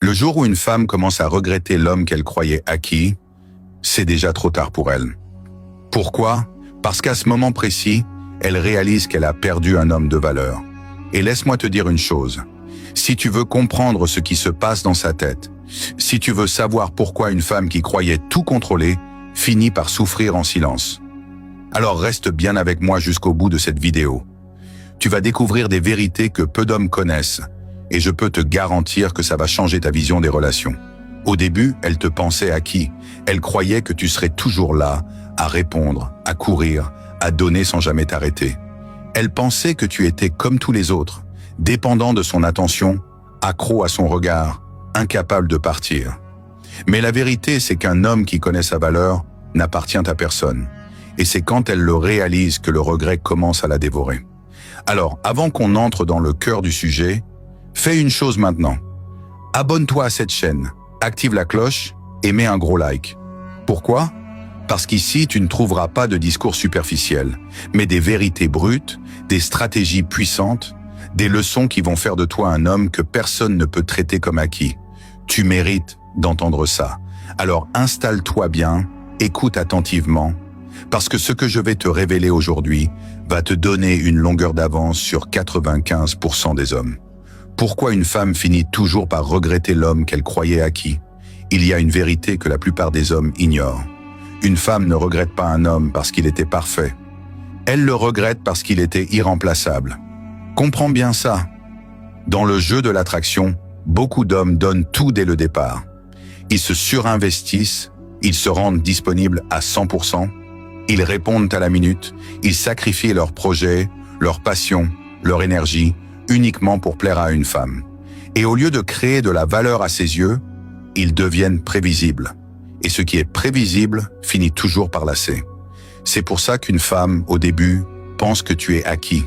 Le jour où une femme commence à regretter l'homme qu'elle croyait acquis, c'est déjà trop tard pour elle. Pourquoi? Parce qu'à ce moment précis, elle réalise qu'elle a perdu un homme de valeur. Et laisse-moi te dire une chose. Si tu veux comprendre ce qui se passe dans sa tête, si tu veux savoir pourquoi une femme qui croyait tout contrôler finit par souffrir en silence, alors reste bien avec moi jusqu'au bout de cette vidéo. Tu vas découvrir des vérités que peu d'hommes connaissent, et je peux te garantir que ça va changer ta vision des relations. Au début, elle te pensait acquis. Elle croyait que tu serais toujours là, à répondre, à courir, à donner sans jamais t'arrêter. Elle pensait que tu étais comme tous les autres, dépendant de son attention, accro à son regard, incapable de partir. Mais la vérité, c'est qu'un homme qui connaît sa valeur n'appartient à personne. Et c'est quand elle le réalise que le regret commence à la dévorer. Alors, avant qu'on entre dans le cœur du sujet, fais une chose maintenant. Abonne-toi à cette chaîne, active la cloche et mets un gros like. Pourquoi? Parce qu'ici, tu ne trouveras pas de discours superficiels, mais des vérités brutes, des stratégies puissantes, des leçons qui vont faire de toi un homme que personne ne peut traiter comme acquis. Tu mérites d'entendre ça. Alors installe-toi bien, écoute attentivement, parce que ce que je vais te révéler aujourd'hui va te donner une longueur d'avance sur 95% des hommes. Pourquoi une femme finit toujours par regretter l'homme qu'elle croyait acquis? Il y a une vérité que la plupart des hommes ignorent. Une femme ne regrette pas un homme parce qu'il était parfait. Elle le regrette parce qu'il était irremplaçable. Comprends bien ça. Dans le jeu de l'attraction, beaucoup d'hommes donnent tout dès le départ. Ils se surinvestissent, ils se rendent disponibles à 100%, ils répondent à la minute, ils sacrifient leurs projets, leur passion, leur énergie, uniquement pour plaire à une femme. Et au lieu de créer de la valeur à ses yeux, ils deviennent prévisibles. Et ce qui est prévisible finit toujours par lasser. C'est pour ça qu'une femme, au début, pense que tu es acquis,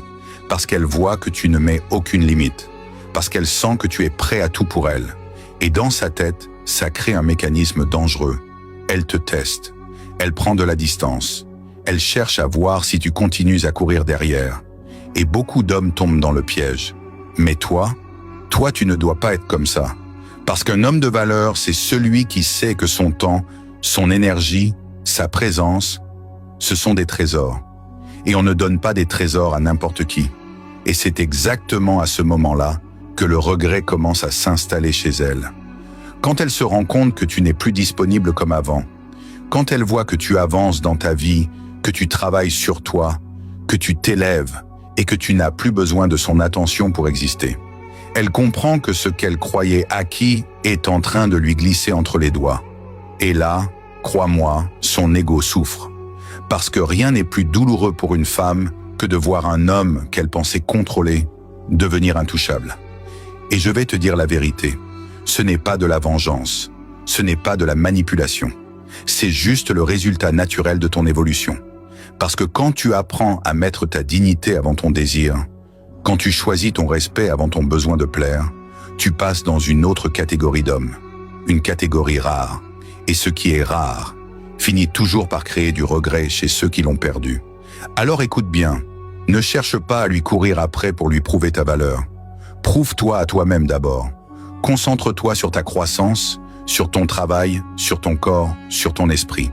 parce qu'elle voit que tu ne mets aucune limite, parce qu'elle sent que tu es prêt à tout pour elle. Et dans sa tête, ça crée un mécanisme dangereux. Elle te teste, elle prend de la distance, elle cherche à voir si tu continues à courir derrière. Et beaucoup d'hommes tombent dans le piège. Mais toi, tu ne dois pas être comme ça. Parce qu'un homme de valeur, c'est celui qui sait que son temps, son énergie, sa présence, ce sont des trésors. Et on ne donne pas des trésors à n'importe qui. Et c'est exactement à ce moment-là que le regret commence à s'installer chez elle. Quand elle se rend compte que tu n'es plus disponible comme avant, quand elle voit que tu avances dans ta vie, que tu travailles sur toi, que tu t'élèves et que tu n'as plus besoin de son attention pour exister, elle comprend que ce qu'elle croyait acquis est en train de lui glisser entre les doigts. Et là, crois-moi, son ego souffre. Parce que rien n'est plus douloureux pour une femme que de voir un homme qu'elle pensait contrôler devenir intouchable. Et je vais te dire la vérité, ce n'est pas de la vengeance, ce n'est pas de la manipulation, c'est juste le résultat naturel de ton évolution. Parce que quand tu apprends à mettre ta dignité avant ton désir, quand tu choisis ton respect avant ton besoin de plaire, tu passes dans une autre catégorie d'hommes, une catégorie rare. Et ce qui est rare finit toujours par créer du regret chez ceux qui l'ont perdu. Alors écoute bien, ne cherche pas à lui courir après pour lui prouver ta valeur. Prouve-toi à toi-même d'abord. Concentre-toi sur ta croissance, sur ton travail, sur ton corps, sur ton esprit.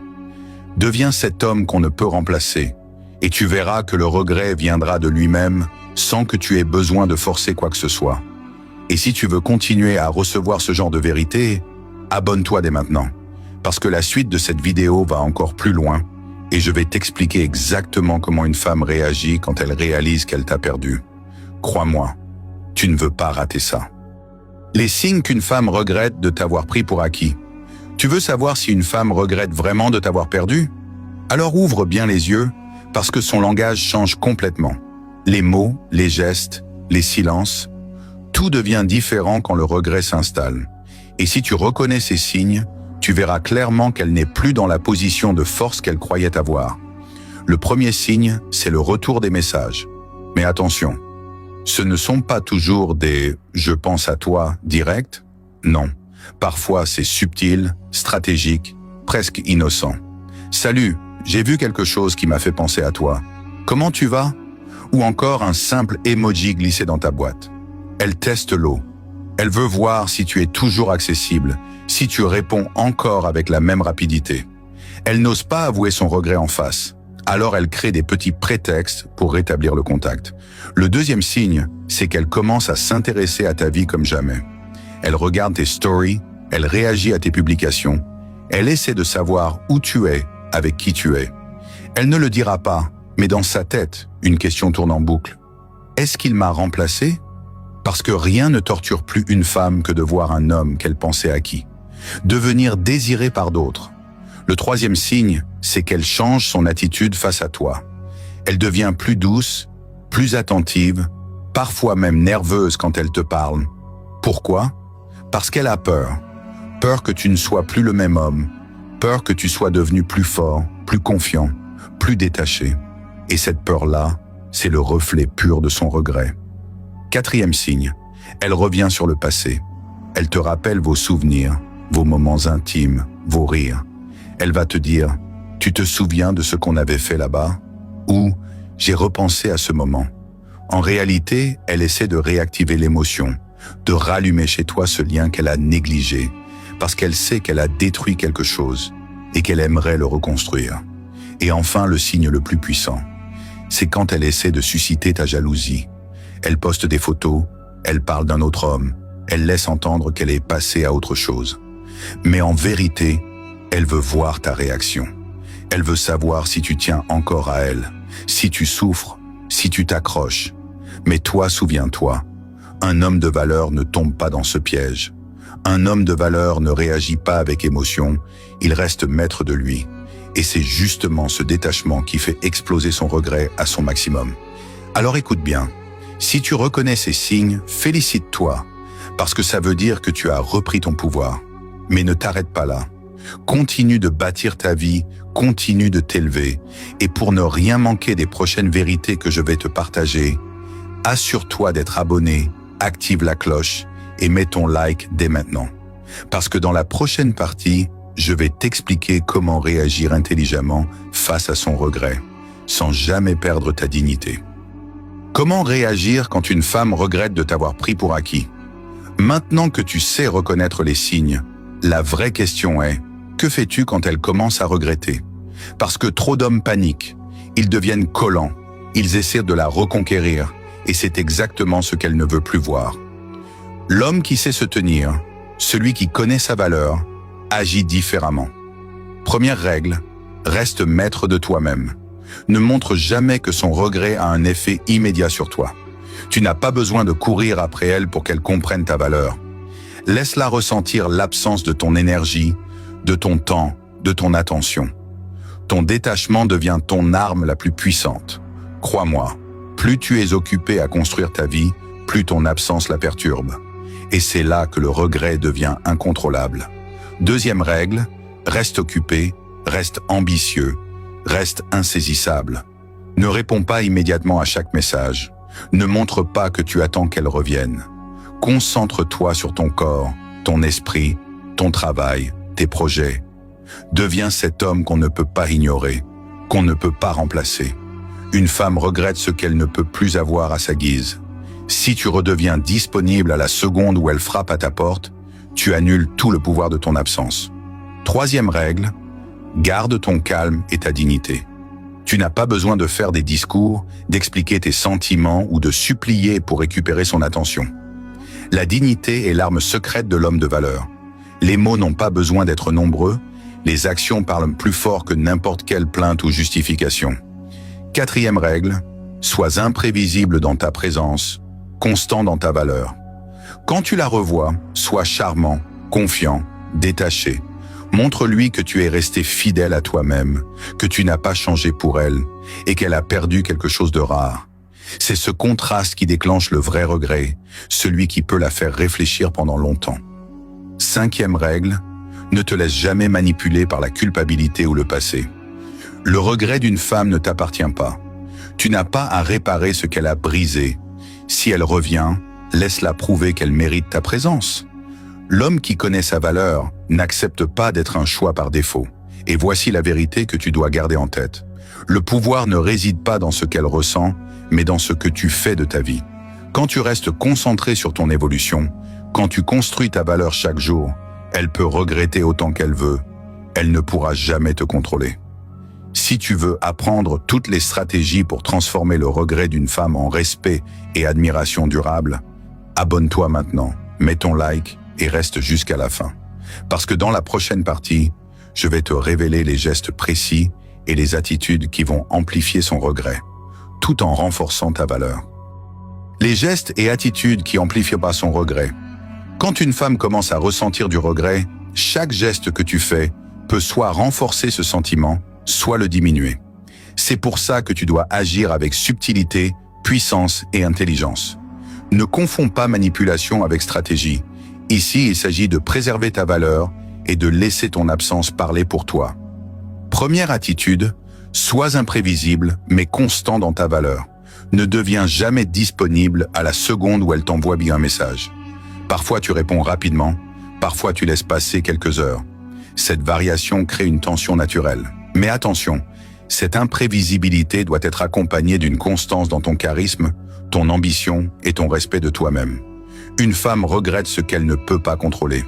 Deviens cet homme qu'on ne peut remplacer, et tu verras que le regret viendra de lui-même sans que tu aies besoin de forcer quoi que ce soit. Et si tu veux continuer à recevoir ce genre de vérité, abonne-toi dès maintenant, parce que la suite de cette vidéo va encore plus loin, et je vais t'expliquer exactement comment une femme réagit quand elle réalise qu'elle t'a perdu. Crois-moi, tu ne veux pas rater ça. Les signes qu'une femme regrette de t'avoir pris pour acquis. Tu veux savoir si une femme regrette vraiment de t'avoir perdu? Alors ouvre bien les yeux, parce que son langage change complètement. Les mots, les gestes, les silences, tout devient différent quand le regret s'installe. Et si tu reconnais ces signes, tu verras clairement qu'elle n'est plus dans la position de force qu'elle croyait avoir. Le premier signe, c'est le retour des messages. Mais attention, ce ne sont pas toujours des « je pense à toi » directs. Non, parfois c'est subtil, stratégique, presque innocent. « Salut, j'ai vu quelque chose qui m'a fait penser à toi. Comment tu vas ?» Ou encore un simple emoji glissé dans ta boîte. Elle teste l'eau. Elle veut voir si tu es toujours accessible, si tu réponds encore avec la même rapidité. Elle n'ose pas avouer son regret en face. Alors elle crée des petits prétextes pour rétablir le contact. Le deuxième signe, c'est qu'elle commence à s'intéresser à ta vie comme jamais. Elle regarde tes stories, elle réagit à tes publications, elle essaie de savoir où tu es, avec qui tu es. Elle ne le dira pas, mais dans sa tête, une question tourne en boucle. Est-ce qu'il m'a remplacé? Parce que rien ne torture plus une femme que de voir un homme qu'elle pensait acquis, devenir désiré par d'autres. Le troisième signe, c'est qu'elle change son attitude face à toi. Elle devient plus douce, plus attentive, parfois même nerveuse quand elle te parle. Pourquoi? Parce qu'elle a peur. Peur que tu ne sois plus le même homme. Peur que tu sois devenu plus fort, plus confiant, plus détaché. Et cette peur-là, c'est le reflet pur de son regret. Quatrième signe, elle revient sur le passé. Elle te rappelle vos souvenirs, vos moments intimes, vos rires. Elle va te dire « Tu te souviens de ce qu'on avait fait là-bas ?» ou « J'ai repensé à ce moment ». En réalité, elle essaie de réactiver l'émotion, de rallumer chez toi ce lien qu'elle a négligé, parce qu'elle sait qu'elle a détruit quelque chose et qu'elle aimerait le reconstruire. Et enfin, le signe le plus puissant, c'est quand elle essaie de susciter ta jalousie. Elle poste des photos, elle parle d'un autre homme, elle laisse entendre qu'elle est passée à autre chose. Mais en vérité, elle veut voir ta réaction. Elle veut savoir si tu tiens encore à elle, si tu souffres, si tu t'accroches. Mais toi, souviens-toi, un homme de valeur ne tombe pas dans ce piège. Un homme de valeur ne réagit pas avec émotion, il reste maître de lui. Et c'est justement ce détachement qui fait exploser son regret à son maximum. Alors écoute bien, si tu reconnais ces signes, félicite-toi, parce que ça veut dire que tu as repris ton pouvoir. Mais ne t'arrête pas là. Continue de bâtir ta vie, continue de t'élever. Et pour ne rien manquer des prochaines vérités que je vais te partager, assure-toi d'être abonné, active la cloche et mets ton like dès maintenant. Parce que dans la prochaine partie, je vais t'expliquer comment réagir intelligemment face à son regret, sans jamais perdre ta dignité. Comment réagir quand une femme regrette de t'avoir pris pour acquis? Maintenant que tu sais reconnaître les signes, la vraie question est, que fais-tu quand elle commence à regretter? Parce que trop d'hommes paniquent, ils deviennent collants, ils essaient de la reconquérir, et c'est exactement ce qu'elle ne veut plus voir. L'homme qui sait se tenir, celui qui connaît sa valeur, agit différemment. Première règle, reste maître de toi-même. Ne montre jamais que son regret a un effet immédiat sur toi. Tu n'as pas besoin de courir après elle pour qu'elle comprenne ta valeur. Laisse-la ressentir l'absence de ton énergie, de ton temps, de ton attention. Ton détachement devient ton arme la plus puissante. Crois-moi, plus tu es occupé à construire ta vie, plus ton absence la perturbe. Et c'est là que le regret devient incontrôlable. Deuxième règle, reste occupé, reste ambitieux, reste insaisissable. Ne réponds pas immédiatement à chaque message. Ne montre pas que tu attends qu'elle revienne. Concentre-toi sur ton corps, ton esprit, ton travail, tes projets. Deviens cet homme qu'on ne peut pas ignorer, qu'on ne peut pas remplacer. Une femme regrette ce qu'elle ne peut plus avoir à sa guise. Si tu redeviens disponible à la seconde où elle frappe à ta porte, tu annules tout le pouvoir de ton absence. Troisième règle, garde ton calme et ta dignité. Tu n'as pas besoin de faire des discours, d'expliquer tes sentiments ou de supplier pour récupérer son attention. La dignité est l'arme secrète de l'homme de valeur. Les mots n'ont pas besoin d'être nombreux, les actions parlent plus fort que n'importe quelle plainte ou justification. Quatrième règle, sois imprévisible dans ta présence, constant dans ta valeur. Quand tu la revois, sois charmant, confiant, détaché. Montre-lui que tu es resté fidèle à toi-même, que tu n'as pas changé pour elle et qu'elle a perdu quelque chose de rare. C'est ce contraste qui déclenche le vrai regret, celui qui peut la faire réfléchir pendant longtemps. Cinquième règle, ne te laisse jamais manipuler par la culpabilité ou le passé. Le regret d'une femme ne t'appartient pas. Tu n'as pas à réparer ce qu'elle a brisé. Si elle revient, laisse-la prouver qu'elle mérite ta présence. L'homme qui connaît sa valeur n'accepte pas d'être un choix par défaut. Et voici la vérité que tu dois garder en tête. Le pouvoir ne réside pas dans ce qu'elle ressent, mais dans ce que tu fais de ta vie. Quand tu restes concentré sur ton évolution, Quand tu construis ta valeur chaque jour, elle peut regretter autant qu'elle veut. Elle ne pourra jamais te contrôler. Si tu veux apprendre toutes les stratégies pour transformer le regret d'une femme en respect et admiration durable, abonne-toi maintenant, mets ton like et reste jusqu'à la fin. Parce que dans la prochaine partie, je vais te révéler les gestes précis et les attitudes qui vont amplifier son regret, tout en renforçant ta valeur. Les gestes et attitudes qui amplifient pas son regret. Quand une femme commence à ressentir du regret, chaque geste que tu fais peut soit renforcer ce sentiment, soit le diminuer. C'est pour ça que tu dois agir avec subtilité, puissance et intelligence. Ne confonds pas manipulation avec stratégie. Ici, il s'agit de préserver ta valeur et de laisser ton absence parler pour toi. Première attitude, sois imprévisible mais constant dans ta valeur. Ne deviens jamais disponible à la seconde où elle t'envoie bien un message. Parfois tu réponds rapidement, parfois tu laisses passer quelques heures. Cette variation crée une tension naturelle. Mais attention, cette imprévisibilité doit être accompagnée d'une constance dans ton charisme, ton ambition et ton respect de toi-même. Une femme regrette ce qu'elle ne peut pas contrôler.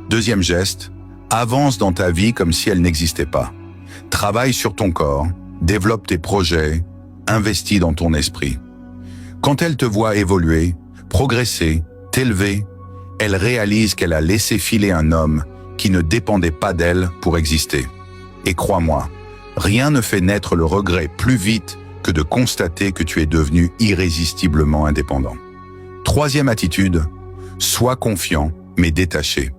Deuxième geste, avance dans ta vie comme si elle n'existait pas. Travaille sur ton corps, développe tes projets, investis dans ton esprit. Quand elle te voit évoluer, progresser, t'élever, elle réalise qu'elle a laissé filer un homme qui ne dépendait pas d'elle pour exister. Et crois-moi, rien ne fait naître le regret plus vite que de constater que tu es devenu irrésistiblement indépendant. Troisième attitude, sois confiant mais détaché.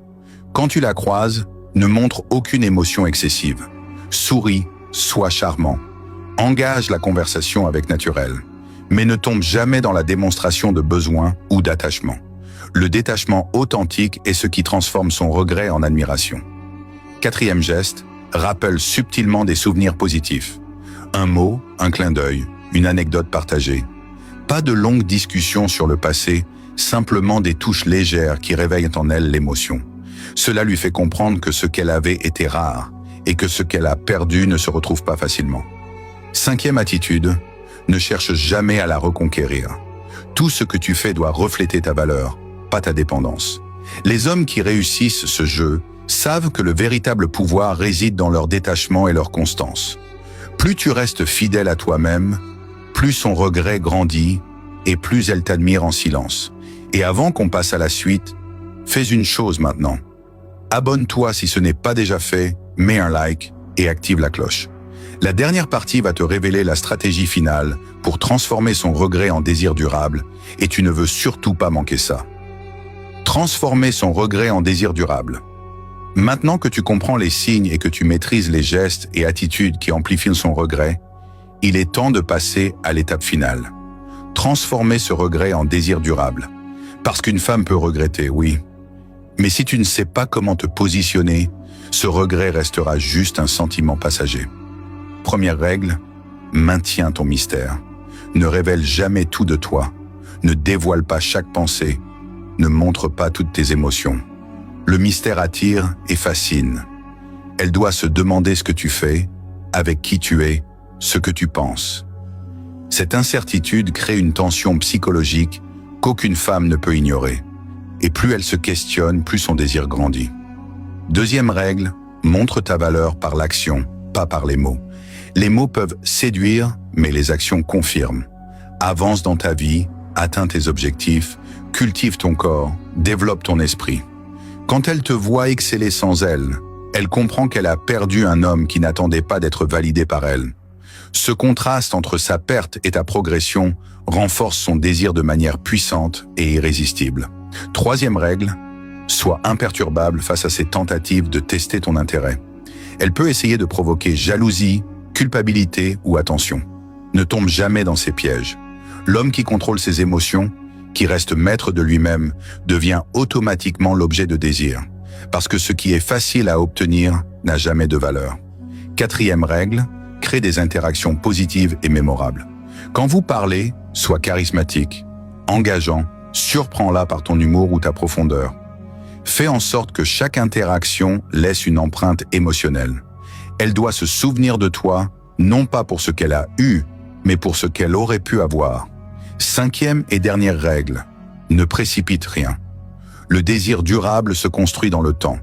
Quand tu la croises, ne montre aucune émotion excessive. Souris, sois charmant. Engage la conversation avec naturel. Mais ne tombe jamais dans la démonstration de besoin ou d'attachement. Le détachement authentique est ce qui transforme son regret en admiration. Quatrième geste, rappelle subtilement des souvenirs positifs. Un mot, un clin d'œil, une anecdote partagée. Pas de longues discussions sur le passé, simplement des touches légères qui réveillent en elle l'émotion. Cela lui fait comprendre que ce qu'elle avait était rare et que ce qu'elle a perdu ne se retrouve pas facilement. Cinquième attitude, ne cherche jamais à la reconquérir. Tout ce que tu fais doit refléter ta valeur, pas ta dépendance. Les hommes qui réussissent ce jeu savent que le véritable pouvoir réside dans leur détachement et leur constance. Plus tu restes fidèle à toi-même, plus son regret grandit et plus elle t'admire en silence. Et avant qu'on passe à la suite, fais une chose maintenant. Abonne-toi si ce n'est pas déjà fait, mets un like et active la cloche. La dernière partie va te révéler la stratégie finale pour transformer son regret en désir durable et tu ne veux surtout pas manquer ça. Transformer son regret en désir durable. Maintenant que tu comprends les signes et que tu maîtrises les gestes et attitudes qui amplifient son regret, il est temps de passer à l'étape finale. Transformer ce regret en désir durable. Parce qu'une femme peut regretter, oui. Mais si tu ne sais pas comment te positionner, ce regret restera juste un sentiment passager. Première règle, maintiens ton mystère. Ne révèle jamais tout de toi. Ne dévoile pas chaque pensée. Ne montre pas toutes tes émotions. Le mystère attire et fascine. Elle doit se demander ce que tu fais, avec qui tu es, ce que tu penses. Cette incertitude crée une tension psychologique qu'aucune femme ne peut ignorer. Et plus elle se questionne, plus son désir grandit. Deuxième règle, montre ta valeur par l'action, pas par les mots. Les mots peuvent séduire, mais les actions confirment. Avance dans ta vie, atteins tes objectifs, cultive ton corps, développe ton esprit. Quand elle te voit exceller sans elle, elle comprend qu'elle a perdu un homme qui n'attendait pas d'être validé par elle. Ce contraste entre sa perte et ta progression renforce son désir de manière puissante et irrésistible. Troisième règle, sois imperturbable face à ses tentatives de tester ton intérêt. Elle peut essayer de provoquer jalousie, culpabilité ou attention. Ne tombe jamais dans ses pièges. L'homme qui contrôle ses émotions, qui reste maître de lui-même, devient automatiquement l'objet de désir. Parce que ce qui est facile à obtenir n'a jamais de valeur. Quatrième règle, crée des interactions positives et mémorables. Quand vous parlez, sois charismatique, engageant, surprends-la par ton humour ou ta profondeur. Fais en sorte que chaque interaction laisse une empreinte émotionnelle. Elle doit se souvenir de toi, non pas pour ce qu'elle a eu, mais pour ce qu'elle aurait pu avoir. Cinquième et dernière règle, ne précipite rien. Le désir durable se construit dans le temps.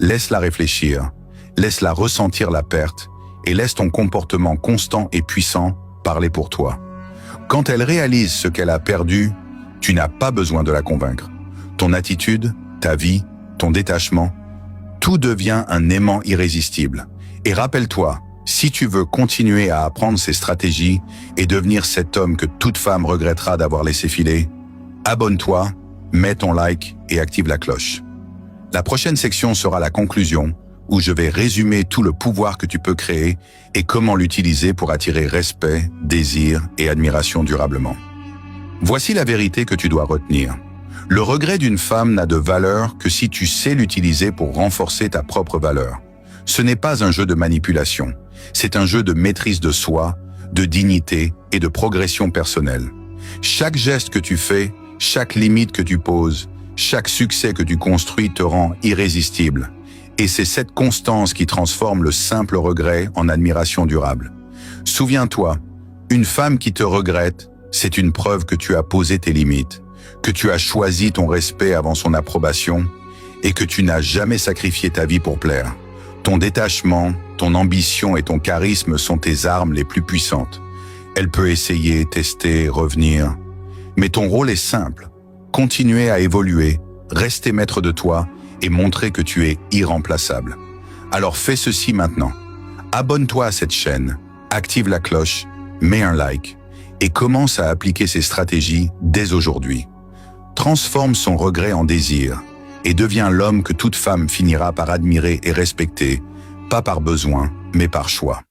Laisse-la réfléchir, laisse-la ressentir la perte et laisse ton comportement constant et puissant parler pour toi. Quand elle réalise ce qu'elle a perdu, tu n'as pas besoin de la convaincre. Ton attitude, ta vie, ton détachement, tout devient un aimant irrésistible. Et rappelle-toi, si tu veux continuer à apprendre ces stratégies et devenir cet homme que toute femme regrettera d'avoir laissé filer, abonne-toi, mets ton like et active la cloche. La prochaine section sera la conclusion, où je vais résumer tout le pouvoir que tu peux créer et comment l'utiliser pour attirer respect, désir et admiration durablement. Voici la vérité que tu dois retenir. Le regret d'une femme n'a de valeur que si tu sais l'utiliser pour renforcer ta propre valeur. Ce n'est pas un jeu de manipulation, c'est un jeu de maîtrise de soi, de dignité et de progression personnelle. Chaque geste que tu fais, chaque limite que tu poses, chaque succès que tu construis te rend irrésistible. Et c'est cette constance qui transforme le simple regret en admiration durable. Souviens-toi, une femme qui te regrette, c'est une preuve que tu as posé tes limites, que tu as choisi ton respect avant son approbation et que tu n'as jamais sacrifié ta vie pour plaire. Ton détachement, ton ambition et ton charisme sont tes armes les plus puissantes. Elle peut essayer, tester, revenir. Mais ton rôle est simple. Continuer à évoluer, rester maître de toi et montrer que tu es irremplaçable. Alors fais ceci maintenant. Abonne-toi à cette chaîne, active la cloche, mets un like et commence à appliquer ces stratégies dès aujourd'hui. Transforme son regret en désir et deviens l'homme que toute femme finira par admirer et respecter, pas par besoin, mais par choix.